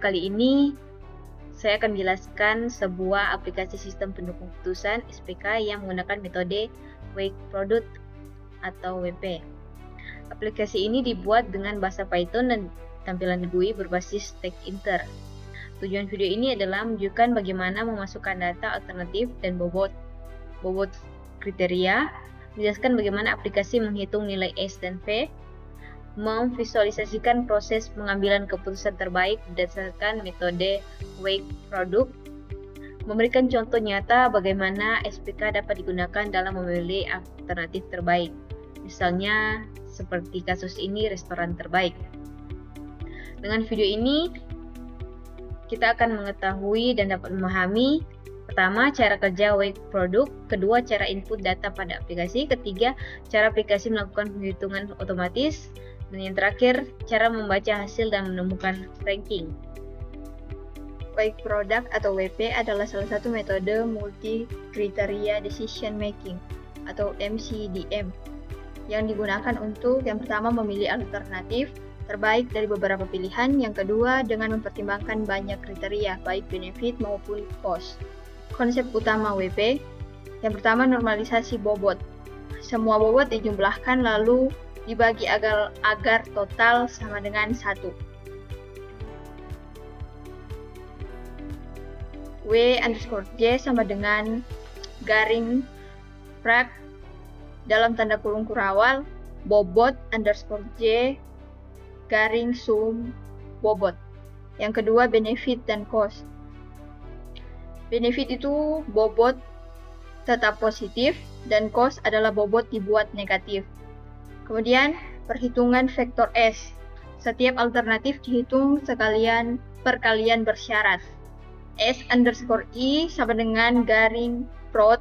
kali ini saya akan menjelaskan sebuah aplikasi sistem pendukung keputusan SPK yang menggunakan metode Wake Product atau WP. Aplikasi ini dibuat dengan bahasa Python dan tampilan GUI berbasis TextInter. Tujuan video ini adalah menunjukkan bagaimana memasukkan data alternatif dan bobot kriteria, menjelaskan bagaimana aplikasi menghitung nilai S dan V, memvisualisasikan proses pengambilan keputusan terbaik berdasarkan metode Wake Product, memberikan contoh nyata bagaimana SPK dapat digunakan dalam memilih alternatif terbaik, misalnya seperti kasus ini restoran terbaik. Dengan video ini kita akan mengetahui dan dapat memahami pertama, cara kerja Wake Product, kedua, cara input data pada aplikasi, ketiga, cara aplikasi melakukan penghitungan otomatis, dan yang terakhir, cara membaca hasil dan menemukan ranking. Wake Product atau WP adalah salah satu metode multi-kriteria decision making atau MCDM yang digunakan untuk yang pertama memilih alternatif terbaik dari beberapa pilihan, yang kedua dengan mempertimbangkan banyak kriteria baik benefit maupun cost. Konsep utama WP, yang pertama normalisasi bobot. Semua bobot dijumlahkan lalu dibagi agar total sama dengan 1. W_J sama dengan garing frag dalam tanda kurung kurawal bobot _J garing sum bobot. Yang kedua benefit dan cost. Benefit itu bobot tetap positif dan cost adalah bobot dibuat negatif. Kemudian perhitungan vektor S. Setiap alternatif dihitung perkalian bersyarat. S_I sama dengan garing prod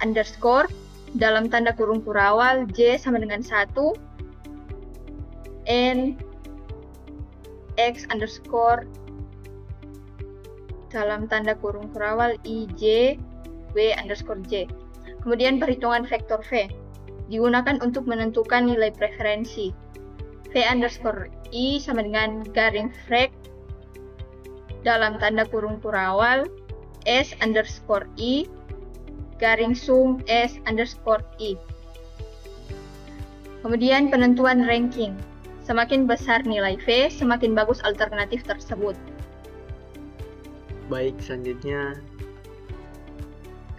underscore dalam tanda kurung kurawal J sama dengan 1 N X underscore dalam tanda kurung kurawal IJ W_J. Kemudian perhitungan vektor V digunakan untuk menentukan nilai preferensi. V_I sama dengan garing frag dalam tanda kurung kurawal S_I garing sum S_I. Kemudian penentuan ranking. Semakin besar nilai V, semakin bagus alternatif tersebut. Baik, selanjutnya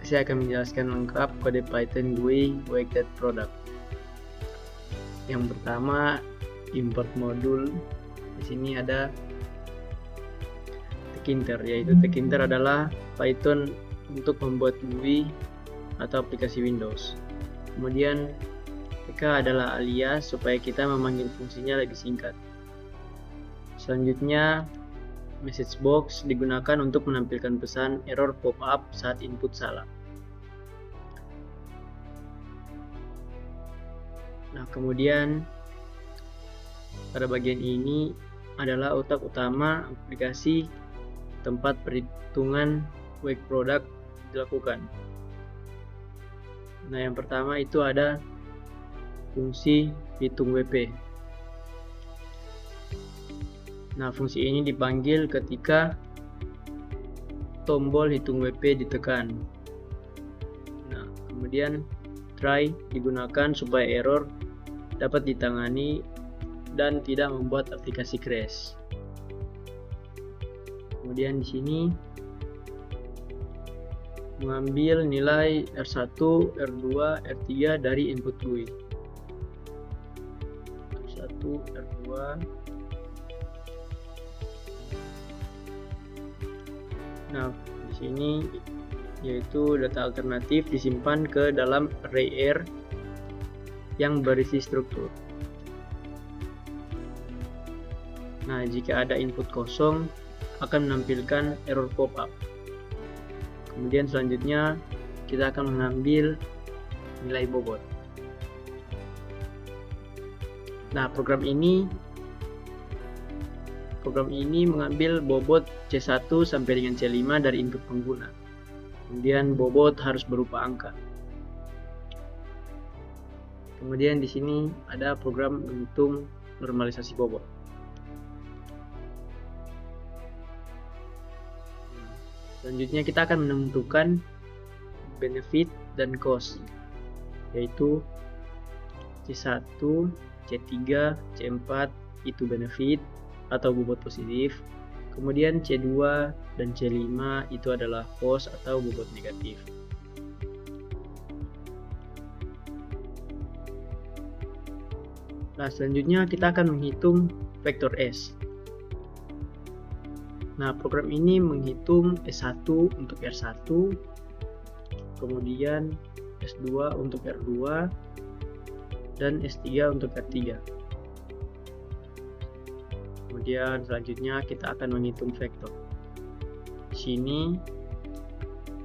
saya akan menjelaskan lengkap kode Python GUI Wake Product. Yang pertama, import modul. Di sini ada TextInter, yaitu TextInter adalah Python untuk membuat GUI atau aplikasi Windows. Kemudian PK adalah alias supaya kita memanggil fungsinya lebih singkat. Selanjutnya, message box digunakan untuk menampilkan pesan error pop-up saat input salah. Nah, kemudian pada bagian ini adalah otak utama aplikasi tempat perhitungan Wake Product dilakukan. Nah, yang pertama itu ada fungsi hitung WP. Nah, fungsi ini dipanggil ketika tombol hitung WP ditekan. Nah, kemudian try digunakan supaya error dapat ditangani dan tidak membuat aplikasi crash. Kemudian di sini mengambil nilai R1, R2, R3 dari input GUI. R1, R2, nah, di sini yaitu data alternatif disimpan ke dalam array R yang berisi struktur. Nah, jika ada input kosong akan menampilkan error pop-up. Kemudian selanjutnya kita akan mengambil nilai bobot. Nah, program ini mengambil bobot C1 sampai dengan C5 dari input pengguna. Kemudian bobot harus berupa angka. Kemudian di sini ada program menghitung normalisasi bobot. Selanjutnya kita akan menentukan benefit dan cost, yaitu C1, C3, C4 itu benefit atau bobot positif. Kemudian C2 dan C5 itu adalah cost atau bobot negatif. Nah, selanjutnya kita akan menghitung vektor S. Nah, program ini menghitung S1 untuk R1, kemudian S2 untuk R2, dan S3 untuk R3. Kemudian selanjutnya kita akan menghitung vektor. Di sini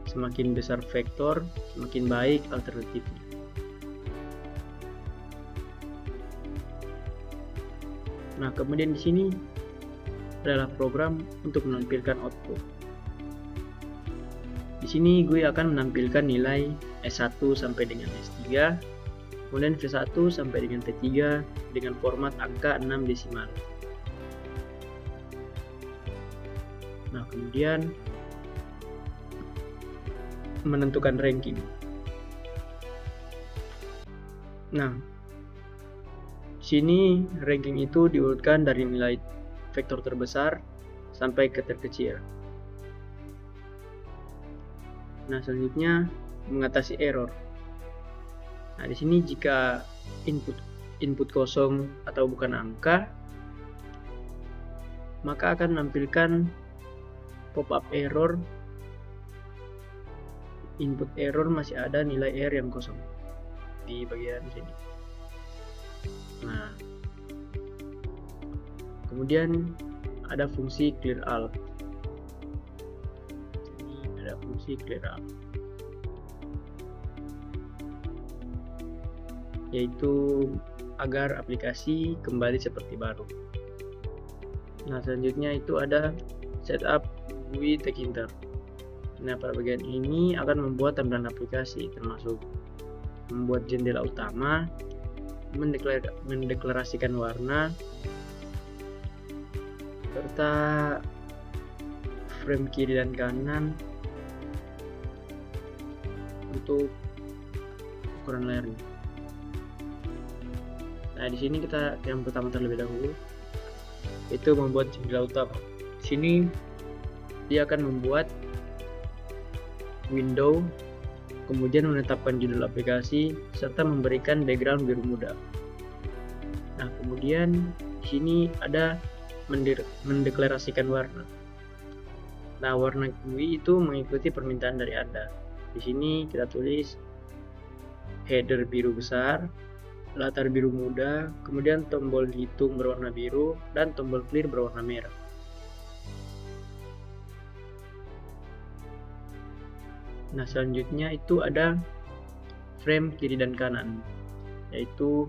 semakin besar vektor, semakin baik alternatifnya. Nah, kemudian di sini adalah program untuk menampilkan output. Di sini gue akan menampilkan nilai S1 sampai dengan S3, kemudian V1 sampai dengan V3 dengan format angka 6 desimal. Nah, kemudian menentukan ranking. Nah, sini ranking itu diurutkan dari nilai vektor terbesar sampai ke terkecil. Nah, selanjutnya mengatasi error. Nah, di sini jika input kosong atau bukan angka, maka akan menampilkan pop-up error. Input error masih ada nilai R yang kosong di bagian sini. Nah, kemudian ada fungsi clear all. Ini ada fungsi clear all, yaitu agar aplikasi kembali seperti baru. Nah, selanjutnya itu ada setup GUI Tkinter. Nah, pada bagian ini akan membuat tampilan aplikasi, termasuk membuat jendela utama, mendeklarasikan warna, serta frame kiri dan kanan untuk ukuran layarnya. Nah, di sini kita yang pertama terlebih dahulu itu membuat jendela utama. Di sini dia akan membuat window, kemudian menetapkan judul aplikasi serta memberikan background biru muda. Nah, kemudian di sini ada mendeklarasikan warna. Nah, warna GUI itu mengikuti permintaan dari Anda. Di sini kita tulis header biru besar, latar biru muda, kemudian tombol hitung berwarna biru, dan tombol clear berwarna merah. Nah, selanjutnya itu ada frame kiri dan kanan, yaitu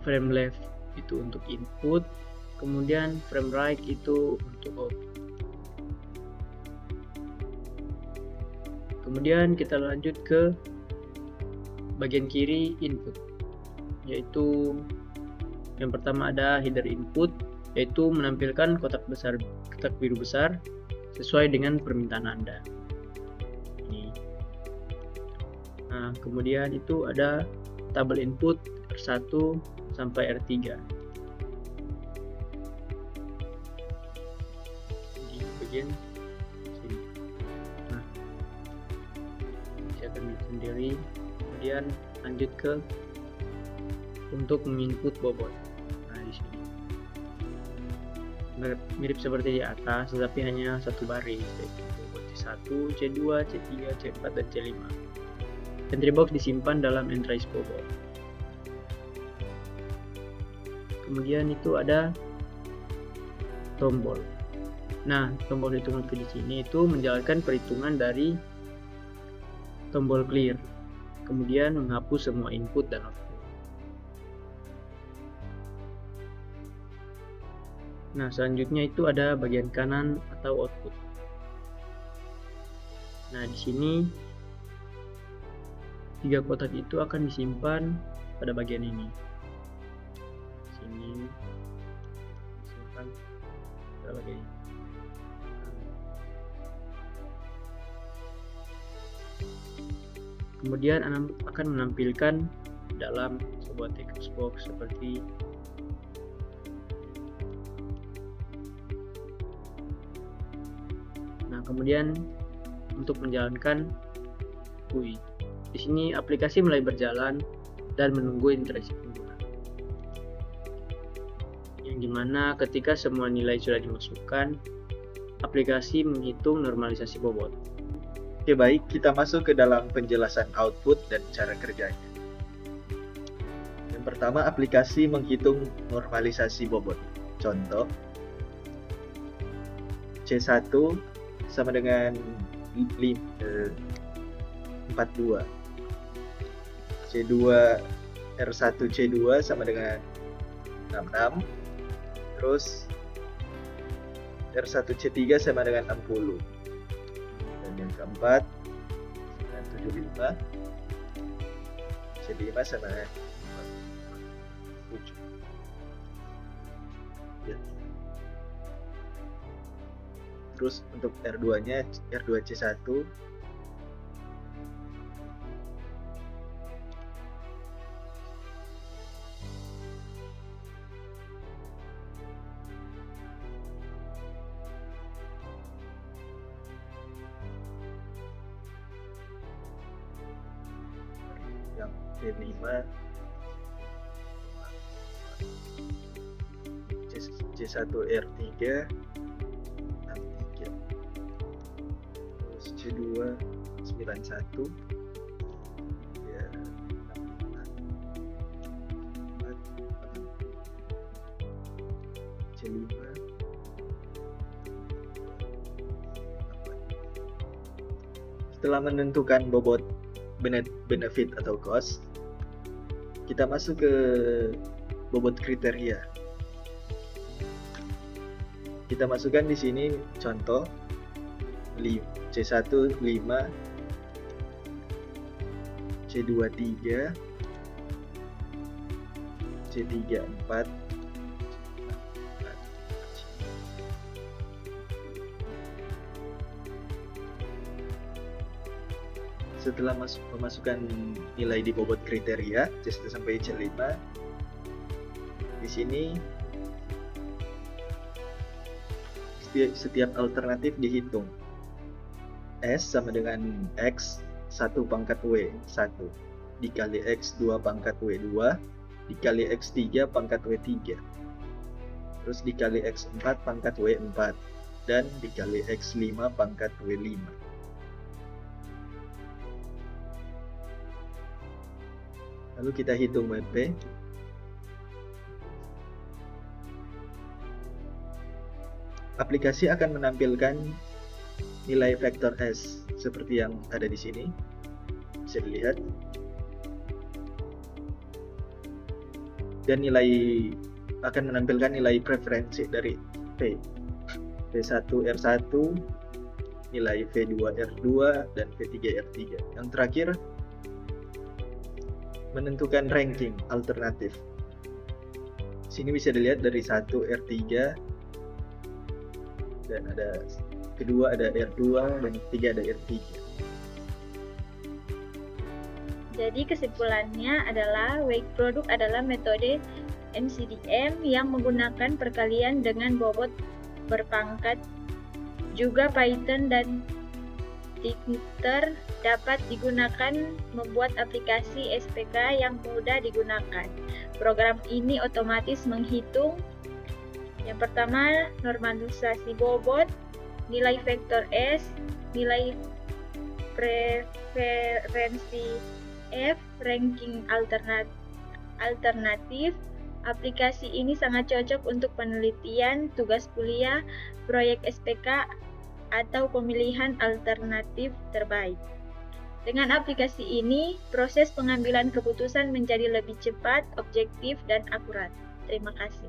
frame left itu untuk input, kemudian frame right itu untuk output. Kemudian kita lanjut ke bagian kiri input, yaitu yang pertama ada header input, yaitu menampilkan kotak biru besar sesuai dengan permintaan Anda. Nah, kemudian itu ada tabel input R1 sampai R3 di bagian sini. Nah, bisa lihat sendiri. Kemudian lanjut ke untuk menginput bobot. Nah, di sini mirip seperti di atas, tetapi hanya satu baris, yaitu bobot C1, C2, C3, C4, dan C5. Entry box disimpan dalam entries bobot. Kemudian itu ada tombol. Nah, tombol hitungan di sini itu menjalankan perhitungan dari tombol clear, kemudian menghapus semua input dan output. Nah, selanjutnya itu ada bagian kanan atau output. Nah, di sini 3 kotak itu akan disimpan pada bagian ini. Sini disimpan. sebagai kemudian akan menampilkan dalam sebuah text box seperti kemudian untuk menjalankan UI. Di sini aplikasi mulai berjalan dan menunggu interaksi pengguna. Yang dimana ketika semua nilai sudah dimasukkan, aplikasi menghitung normalisasi bobot. Oke, baik, kita masuk ke dalam penjelasan output dan cara kerjanya. Yang pertama, aplikasi menghitung normalisasi bobot. Contoh, C1 sama dengan 42, C2 R1 C2 sama dengan 66, terus R1 C3 sama dengan 60, dan yang keempat 75, C5 sama dengan 7. Ya. Terus untuk R2-nya, R2C1 yang C5 C1 R3 C2 91 ya, C5 setelah menentukan bobot benefit atau cost, kita masuk ke bobot kriteria. Kita masukkan di sini contoh C1 5, C2 3, C3 4, setelah memasukkan nilai di bobot kriteria C1 sampai C5, di sini setiap alternatif dihitung. S sama dengan X 1 pangkat W 1 dikali X 2 pangkat W 2 dikali X 3 pangkat W 3, terus dikali X 4 pangkat W 4, dan dikali X 5 pangkat W 5. Lalu kita hitung WP. Aplikasi akan menampilkan nilai vektor S seperti yang ada di sini. Bisa dilihat. Dan akan menampilkan nilai preferensi dari V. V1 R1, nilai V2 R2, dan V3 R3. Yang terakhir, menentukan ranking alternatif. Sini bisa dilihat dari 1 R3, dan ada kedua ada R2, dan ketiga ada R3. Jadi kesimpulannya adalah wake product adalah metode MCDM yang menggunakan perkalian dengan bobot berpangkat. Juga Python dan Tkinter dapat digunakan membuat aplikasi SPK yang mudah digunakan. Program ini otomatis menghitung yang pertama normalisasi bobot, nilai vektor S, nilai preferensi F, ranking alternatif. Aplikasi ini sangat cocok untuk penelitian, tugas kuliah, proyek SPK, atau pemilihan alternatif terbaik. Dengan aplikasi ini, proses pengambilan keputusan menjadi lebih cepat, objektif, dan akurat. Terima kasih.